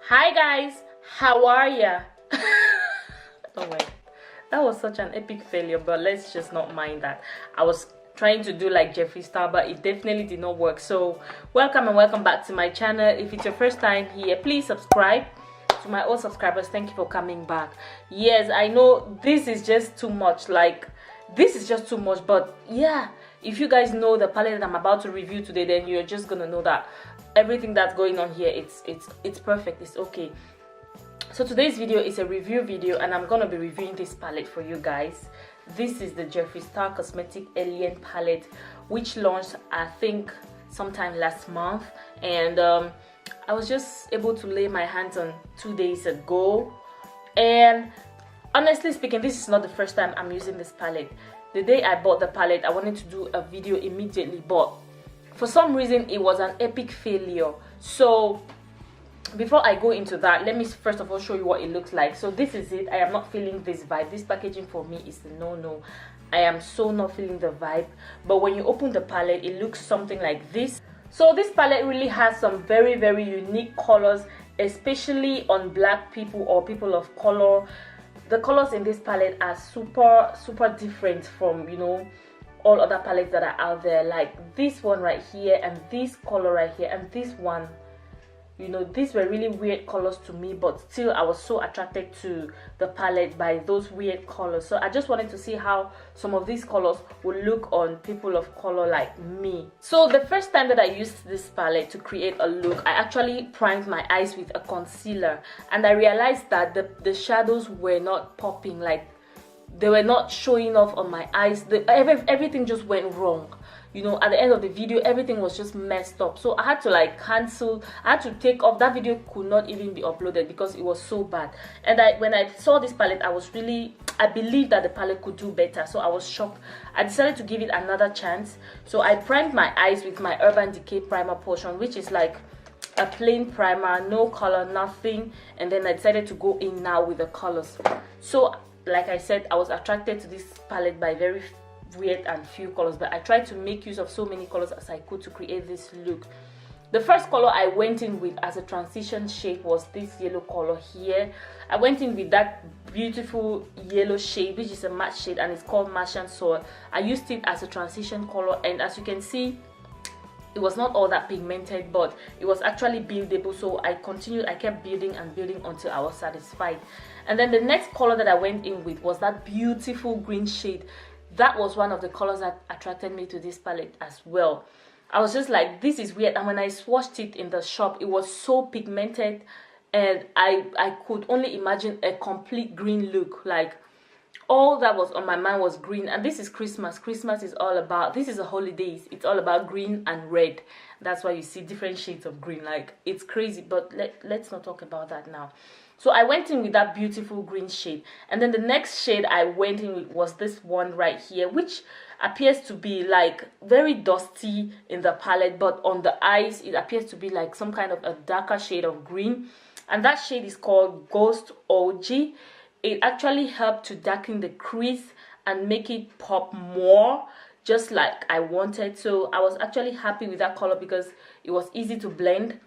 Hi guys, how are ya? Oh my, that was such an epic failure, but let's just not mind that. I was trying to do like Jeffree style, but it definitely did not work. So welcome and welcome back to my channel. If it's your first time here, please subscribe. To my old subscribers, thank you for coming back. Yes, I know this is just too much, like this is just too much, but yeah, if you guys know the palette that I'm about to review today, then you're just gonna know that everything that's going on here, it's perfect, it's okay. So today's video is a review video, and I'm gonna be reviewing this palette for you guys. This is the Jeffree Star Cosmetic Alien palette, which launched I think sometime last month, and I was just able to lay my hands on 2 days ago. And honestly speaking, this is not the first time I'm using this palette. The day I bought the palette, I wanted to do a video immediately, but for some reason it was an epic failure. So before I go into that, let me first of all show you what it looks like. So this is it. I am not feeling this vibe. This packaging for me is a no. I am so not feeling the vibe. But when you open the palette, it looks something like this. So this palette really has some very unique colors, especially on black people or people of color. The colors in this palette are super different from, you know, all other palettes that are out there. Like this one right here, and this color right here, and this one, you know, these were really weird colors to me, but still I was so attracted to the palette by those weird colors. So I just wanted to see how some of these colors would look on people of color like me. So the first time that I used this palette to create a look, I actually primed my eyes with a concealer, and I realized that the shadows were not popping, like they were not showing off on my eyes. Everything just went wrong. You know, at the end of the video, everything was just messed up. So I had to like cancel. I had to take off. That video could not even be uploaded because it was so bad. And when I saw this palette, I believed that the palette could do better. So I was shocked. I decided to give it another chance. So I primed my eyes with my Urban Decay primer portion, which is like a plain primer, no color, nothing. And then I decided to go in now with the colors. So like I said, I was attracted to this palette by very weird and few colors, but I tried to make use of so many colors as I could to create this look. The first color I went in with as a transition shade was this yellow color here. I went in with that beautiful yellow shade, which is a matte shade, and it's called Martian Soil. I used it as a transition color, and as you can see, it was not all that pigmented, but it was actually buildable. So I kept building and building until I was satisfied. And then the next color that I went in with was that beautiful green shade. That was one of the colors that attracted me to this palette as well. I was just like, this is weird. And when I swatched it in the shop, it was so pigmented, and I could only imagine a complete green look. Like all that was on my mind was green. And this is Christmas. Christmas is all about, this is the holidays, it's all about green and red. That's why you see different shades of green. Like it's crazy, but let's not talk about that now. So I went in with that beautiful green shade, and then the next shade I went in with was this one right here, which appears to be like very dusty in the palette, but on the eyes it appears to be like some kind of a darker shade of green, and that shade is called Ghost OG. It actually helped to darken the crease and make it pop more, just like I wanted. So I was actually happy with that color because it was easy to blend.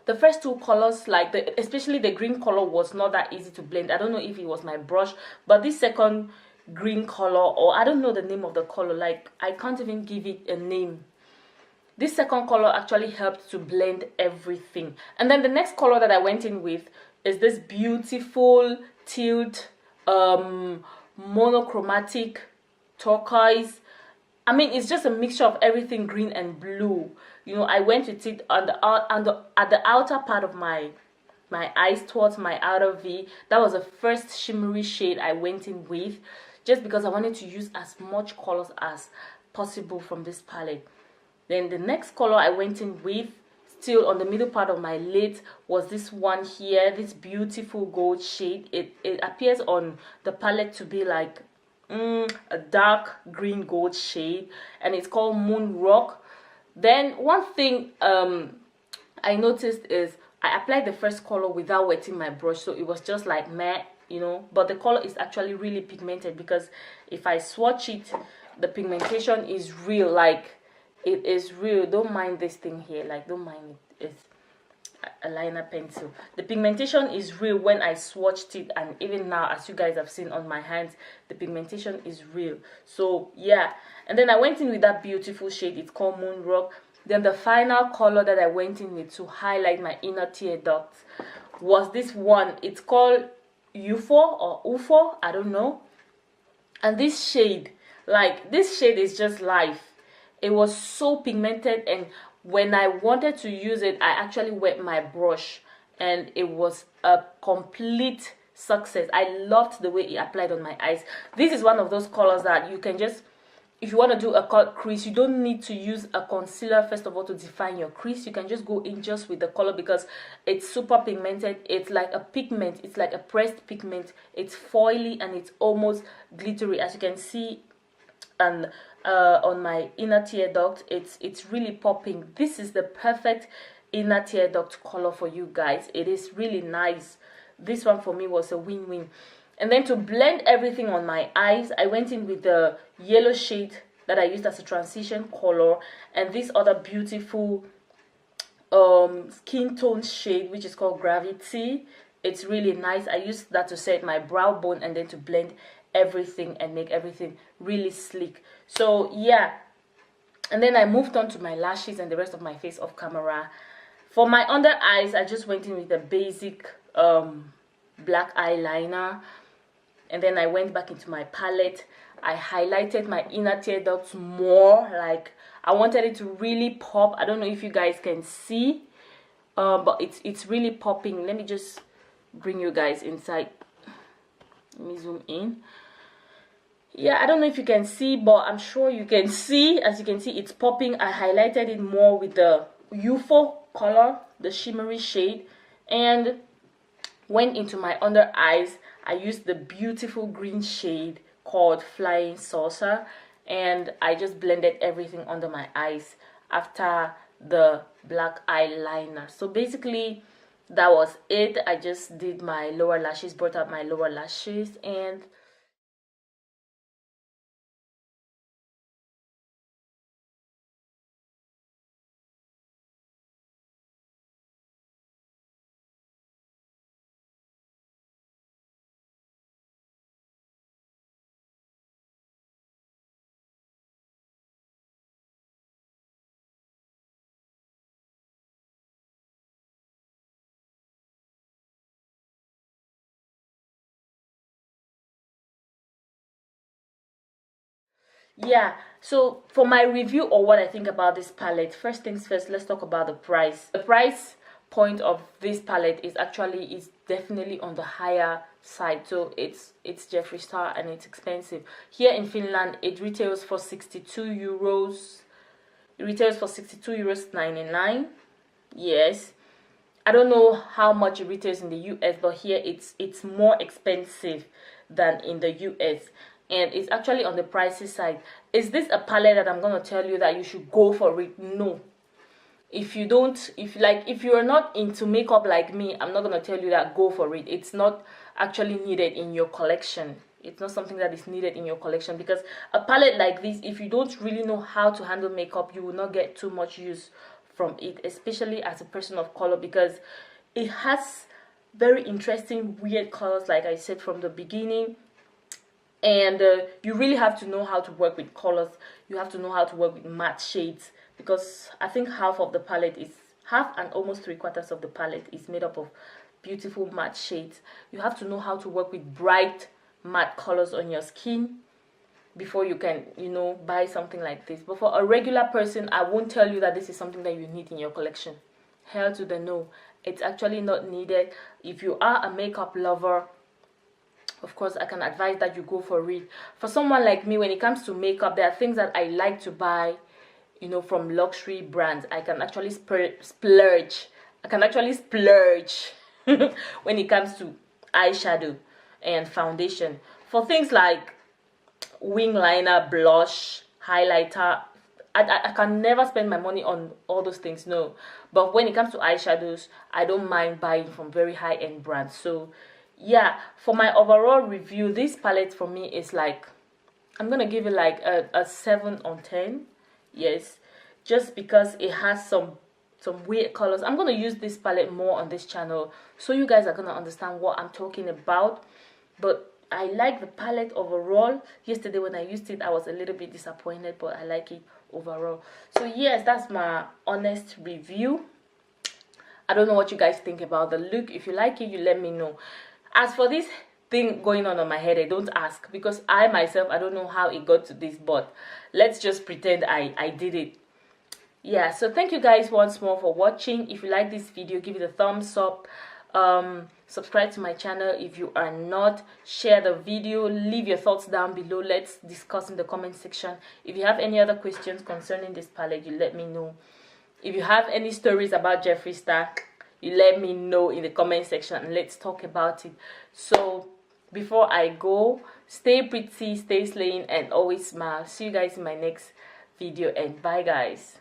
The first two colors, like especially the green color, was not that easy to blend. I don't know if it was my brush, but this second green color, or I don't know the name of the color, like I can't even give it a name. This second color actually helped to blend everything. And then the next color that I went in with is this beautiful tealed monochromatic turquoise. I mean, it's just a mixture of everything green and blue. You know, I went with it at the outer part of my eyes, towards my outer V. That was the first shimmery shade I went in with, just because I wanted to use as much colors as possible from this palette. Then the next color I went in with, still on the middle part of my lid, was this one here, this beautiful gold shade. It appears on the palette to be like a dark green gold shade, and it's called Moon Rock. Then one thing I noticed is I applied the first color without wetting my brush, so it was just like meh, you know, but the color is actually really pigmented, because if I swatch it, the pigmentation is real. Like it is real. Don't mind this thing here, like don't mind it. eyeliner pencil. The pigmentation is real when I swatched it, and even now, as you guys have seen on my hands, the pigmentation is real. So yeah, and then I went in with that beautiful shade. It's called Moon Rock. Then the final color that I went in with to highlight my inner tear ducts was this one. It's called UFO or UFO, I don't know. And this shade, like, this shade is just life. It was so pigmented, and when I wanted to use it, I actually wet my brush, and it was a complete success. I loved the way it applied on my eyes. This is one of those colors that you can just, if you want to do a cut crease, you don't need to use a concealer first of all to define your crease. You can just go in just with the color because it's super pigmented. It's like a pigment. It's like a pressed pigment. It's foily and it's almost glittery, as you can see. And on my inner tear duct, it's really popping. This is the perfect inner tear duct color for you guys. It is really nice. This one for me was a win-win. And then to blend everything on my eyes, I went in with the yellow shade that I used as a transition color, and this other beautiful skin tone shade, which is called Gravity. It's really nice. I used that to set my brow bone and then to blend everything and make everything really sleek. So yeah, and then I moved on to my lashes and the rest of my face off camera. For my under eyes, I just went in with a basic black eyeliner, and then I went back into my palette. I highlighted my inner tear ducts more. Like, I wanted it to really pop. I don't know if you guys can see, but it's really popping. Let me just bring you guys inside. Let me zoom in. Yeah, I don't know if you can see, but I'm sure you can see. As you can see, it's popping. I highlighted it more with the UFO color, the shimmery shade, and went into my under eyes. I used the beautiful green shade called Flying Saucer, and I just blended everything under my eyes after the black eyeliner. So basically, that was it. I just did my lower lashes, brought up my lower lashes, and yeah, so for my review or what I think about this palette, first things first, let's talk about the price. The price point of this palette is definitely on the higher side. So it's Jeffree Star and it's expensive. Here in Finland, it retails for 62 euros. It retails for 62 euros 99. Yes. I don't know how much it retails in the US, but here it's more expensive than in the US. And it's actually on the pricey side. Is this a palette that I'm gonna tell you that you should go for it? No. If you're not into makeup like me, I'm not gonna tell you that go for it. It's not actually needed in your collection. It's not something that is needed in your collection, because a palette like this, if you don't really know how to handle makeup, you will not get too much use from it, especially as a person of color, because it has very interesting weird colors, like I said from the beginning. And you really have to know how to work with colors. You have to know how to work with matte shades, because I think half and almost 3/4 of the palette is made up of beautiful matte shades. You have to know how to work with bright matte colors on your skin before you can, buy something like this. But for a regular person, I won't tell you that this is something that you need in your collection. Hell to the no. It's actually not needed. If you are a makeup lover, of course, I can advise that you go for it. For someone like me, when it comes to makeup, there are things that I like to buy, from luxury brands. I can actually splurge. I can actually splurge when it comes to eyeshadow and foundation. For things like wing liner, blush, highlighter, I can never spend my money on all those things, no. But when it comes to eyeshadows, I don't mind buying from very high-end brands. So yeah, for my overall review, this palette for me is like, I'm gonna give it like a 7 on 10. Yes, just because it has some some weird colors. I'm going to use this palette more on this channel, so you guys are going to understand what I'm talking about. But I like the palette overall. Yesterday when I used it, I was a little bit disappointed, but I like it overall. So yes, that's my honest review. I don't know what you guys think about the look. If you like it, you let me know. As for this thing going on my head, I don't ask, because I myself, I don't know how it got to this, but let's just pretend I did it. Yeah, so thank you guys once more for watching. If you like this video, give it a thumbs up. Subscribe to my channel if you are not. Share the video. Leave your thoughts down below. Let's discuss in the comment section. If you have any other questions concerning this palette, you let me know. If you have any stories about Jeffree Star, you let me know in the comment section and let's talk about it. So before I go, stay pretty, stay slaying, and always smile. See you guys in my next video, and bye guys.